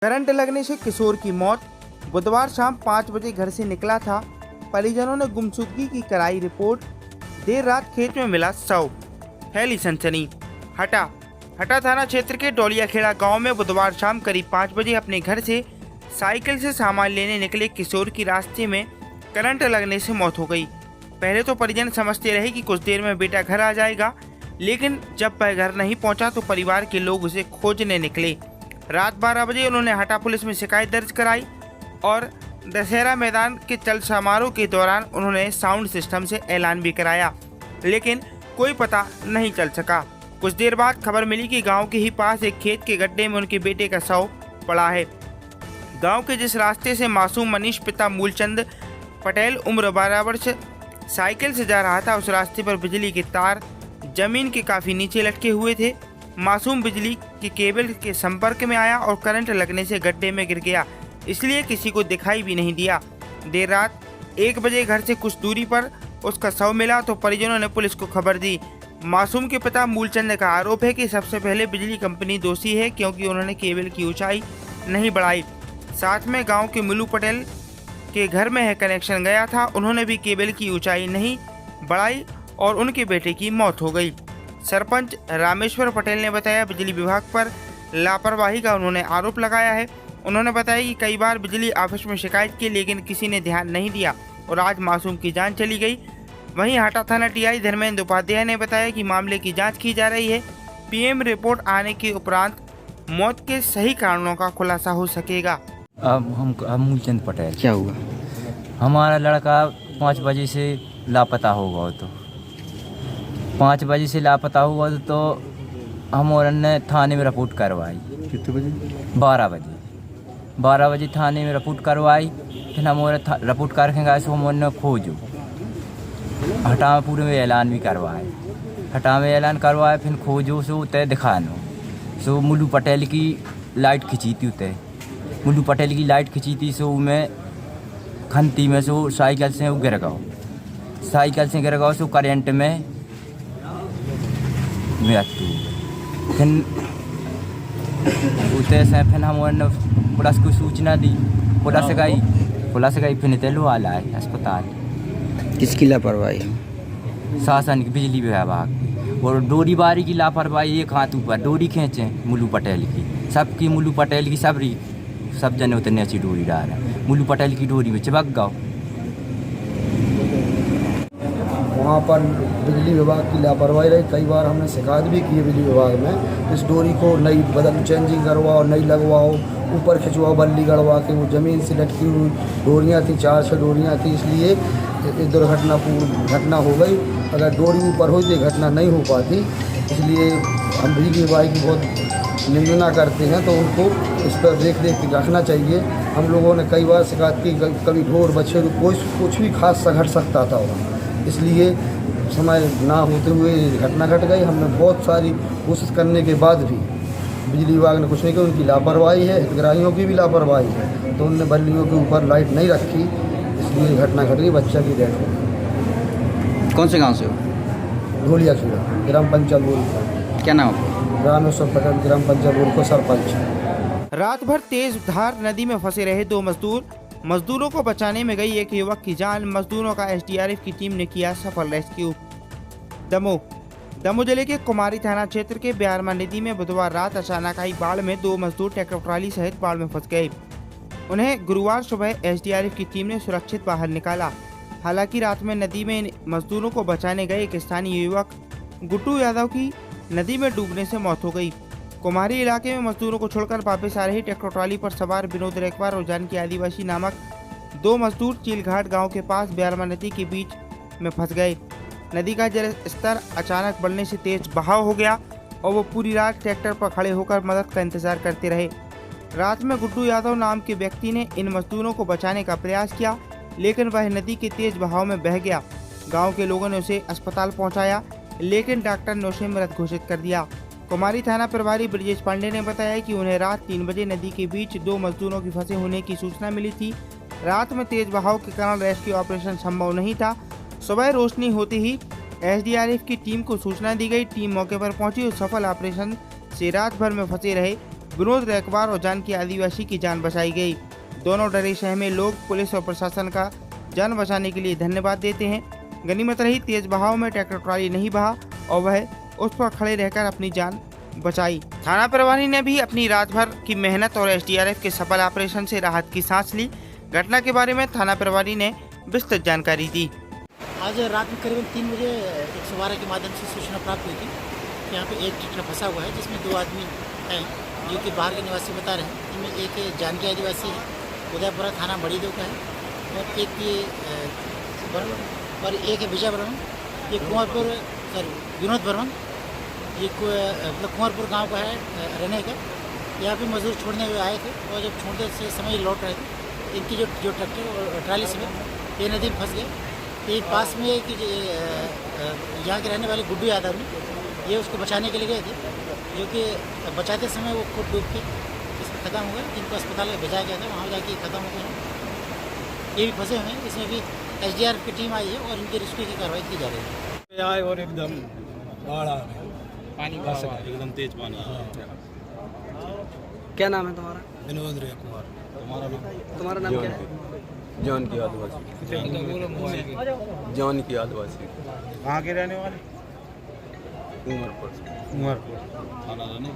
Current लगने से किशोर की मौत। बुधवार शाम 5 बजे घर से निकला था। परिजनों ने गुमशुदगी की कराई रिपोर्ट। देर रात खेत में मिला शव। फैली सनसनी। हटा थाना क्षेत्र के डोलियाखेड़ा गांव में बुधवार शाम करीब 5 बजे अपने घर से साइकिल से सामान लेने निकले किशोर की रास्ते में करंट लगने से मौत हो गई। पहले तो परिजन समझते रहे कि कुछ देर में बेटा घर आ जाएगा, लेकिन जब वह घर नहीं पहुंचा तो परिवार के लोग उसे खोजने निकले। रात 12 बजे उन्होंने हटा पुलिस में शिकायत दर्ज कराई और दशहरा मैदान के चल समारोह के दौरान उन्होंने साउंड सिस्टम से ऐलान भी कराया, लेकिन कोई पता नहीं चल सका। कुछ देर बाद खबर मिली कि गांव के ही पास एक खेत के गड्ढे में उनके बेटे का शव पड़ा है। गांव के जिस रास्ते से मासूम मनीष पिता मूलचंद पटेल उम्र 12 वर्ष साइकिल से जा रहा था, उस रास्ते पर बिजली के तार जमीन के काफी नीचे लटके हुए थे। मासूम बिजली के केबल के संपर्क में आया और करंट लगने से गड्ढे में गिर गया, इसलिए किसी को दिखाई भी नहीं दिया। देर रात 1 बजे घर से कुछ दूरी पर उसका शव मिला तो परिजनों ने पुलिस को खबर दी। मासूम के पिता मूलचंद का आरोप है कि सबसे पहले बिजली कंपनी दोषी है, क्योंकि उन्होंने केबल की ऊंचाई नहीं बढ़ाई। साथ में गांव के मिलू पटेल के घर में है कनेक्शन गया था, उन्होंने भी केबल की ऊंचाई नहीं बढ़ाई और उनके बेटे की मौत हो गई। सरपंच रामेश्वर पटेल ने बताया बिजली विभाग पर लापरवाही का उन्होंने आरोप लगाया है। उन्होंने बताया कि कई बार बिजली ऑफिस में शिकायत की, लेकिन किसी ने ध्यान नहीं दिया और आज मासूम की जान चली गई। वहीं हटा थाना टीआई धर्मेंद्र उपाध्याय ने बताया कि मामले की जांच की जा रही है। पीएम रिपोर्ट आने के उपरांत मौत के सही कारणों का खुलासा हो सकेगा। अब हम मूलचंद पटेल। क्या हुआ? हमारा लड़का 5 बजे से लापता होगा, तो 5 बजे से लापता हुआ तो हम और ने थाने में रिपोर्ट करवाई। कितने बजे? 12 बजे थाने में रिपोर्ट करवाई। फिर हम और रिपोर्ट करके गए सो हम खोजो हटा में पूरे में ऐलान भी करवाए। हटा में ऐलान करवाए फिर खोजो सो तय दिखानो सो मुल्लू पटेल की लाइट खींची थी। उतय मुल्लू पटेल की लाइट खींची थी, सो मैं खंती में सो साइकिल से गिर गया सो करंट में मृत्यु। फिर उतने से फिर हम पुलिस को सूचना दी। पुलिस गई फिर तेलो आला है अस्पताल। किसकी लापरवाही? शासन की बिजली विभाग और डोरी बारी की लापरवाही। एक हाथ ऊपर डोरी खींचे मुल्लू पटेल की, सबकी मुल्लू पटेल की सब जने उतने अच्छी डोरी डाल रहे। मुल्लू पटेल की डोरी में चिपक गओ। वहाँ पर बिजली विभाग की लापरवाही रही। कई बार हमने शिकायत भी की है बिजली विभाग में, इस डोरी को नई चेंजिंग करवाओ, नई लगवाओ, ऊपर खिंचवाओ बल्ली गड़वा के। वो ज़मीन से लटकी हुई डोरियाँ थी, 4-6 डोरियाँ थी, इसलिए घटना हो गई। अगर डोरी ऊपर हो तो घटना नहीं हो पाती, इसलिए हम बिजली विभाग की बहुत निंदा करते हैं। तो उनको इस पर देख के रखना चाहिए। हम लोगों ने कई बार शिकायत की, कभी ढोर बच्चे कुछ भी खास घट सकता था वहाँ, इसलिए समय ना होते हुए घटना घट गई। हमने बहुत सारी कोशिश करने के बाद भी बिजली विभाग ने कुछ नहीं किया। उनकी लापरवाही है, हितग्राहियों की भी लापरवाही है, तो उनने बल्लियों के ऊपर लाइट नहीं रखी, इसलिए घटना घट गई। बच्चा की डेथ हो गई। कौन से गांव से हो? डोलियाखेड़ा, ग्राम पंचायत बोल। क्या नाम है? रामेश्वर पटेल, ग्राम पंचायत बोल को सरपंच। रात भर तेज धार नदी में फंसे रहे 2 मजदूरों को बचाने में गई एक युवक की जान। मजदूरों का एसडीआरएफ की टीम ने किया सफल रेस्क्यू। दमोह जिले के कुमारी थाना क्षेत्र के ब्यारमा नदी में बुधवार रात अचानक आई बाढ़ में 2 मजदूर ट्रैक्टर ट्राली सहित बाढ़ में फंस गए। उन्हें गुरुवार सुबह एसडीआरएफ की टीम ने सुरक्षित बाहर निकाला। हालांकि रात में नदी में मजदूरों को बचाने गए एक स्थानीय युवक गुड्डू यादव की नदी में डूबने से मौत हो गई। कुमारी इलाके में मजदूरों को छोड़कर वापस आ रही ट्रैक्टर ट्राली पर सवार विनोद रेखवार और जानकी आदिवासी नामक 2 मजदूर चीलघाट गांव के पास ब्यारमा नदी के बीच में फंस गए। नदी का जल स्तर अचानक बढ़ने से तेज बहाव हो गया और वो पूरी रात ट्रैक्टर पर खड़े होकर मदद का इंतजार करते रहे। रात में गुड्डू यादव नाम के व्यक्ति ने इन मजदूरों को बचाने का प्रयास किया, लेकिन वह नदी के तेज बहाव में बह गया। गाँव के लोगों ने उसे अस्पताल पहुँचाया, लेकिन डॉक्टर ने उसे मृत घोषित कर दिया। कुमारी थाना प्रभारी ब्रजेश पांडे ने बताया कि उन्हें रात 3 बजे नदी के बीच 2 मजदूरों की फंसे होने की सूचना मिली थी। रात में तेज बहाव के कारण रेस्क्यू ऑपरेशन संभव नहीं था। सुबह रोशनी होते ही एसडीआरएफ की टीम को सूचना दी गई। टीम मौके पर पहुंची और सफल ऑपरेशन से रात भर में फंसे रहे विनोद रैकवार और जानकी आदिवासी की जान बचाई गई। दोनों डरे सहमे लोग पुलिस और प्रशासन का जान बचाने के लिए धन्यवाद देते हैं। गनीमत रही तेज बहाव में ट्रैक्टर ट्राली नहीं बहा और वह उस पर खड़े रहकर अपनी जान बचाई। थाना प्रभारी ने भी अपनी रात भर की मेहनत और एसडीआरएफ के सफल ऑपरेशन से राहत की सांस ली। घटना के बारे में थाना प्रभारी ने विस्तृत जानकारी दी। आज रात में करीबन 3 बजे 112 के माध्यम से सूचना प्राप्त हुई थी कि यहाँ पे एक ट्रैक्टर फंसा हुआ है जिसमें 2 आदमी हैं जो कि बाहर के निवासी बता रहे हैं। इनमें एक जानकी आदिवासी है, उदयपुरा थाना बड़ीदो का है, और एक ये और एक है विजय बर्मन, ये कुंवरपुर विनोद बर्मन, ये मतलब कुंवरपुर गाँव का है रहने का। यहाँ पे मजदूर छोड़ने हुए आए थे और जब छोड़ते से समय लौट रहे थे इनकी जो ट्रैक्टर और ट्राली समेत ये नदी में फंस गए। ये पास में कि यहाँ के रहने वाले गुड्डू यादव ने ये उसको बचाने के लिए गए थे, जो कि बचाते समय वो खुद डूब के इसमें ख़त्म हो गए। इनको अस्पताल में भेजा गया था, वहाँ जाके ख़त्म हो गए। ये भी फंसे हुए हैं। इसमें भी एसडीआरएफ की टीम आई है और इनकी रेस्क्यू की कार्रवाई की जा रही है। आए और एकदम बाढ़ आ गई, पानी एकदम तेज पानी। क्या नाम है तुम्हारा? विनोद रे कुमार। तुम्हारा नाम क्या है? जॉन की आदिवासी। जॉन की आदिवासी। कहाँ के रहने वाले? उमरपुर। थाना रहने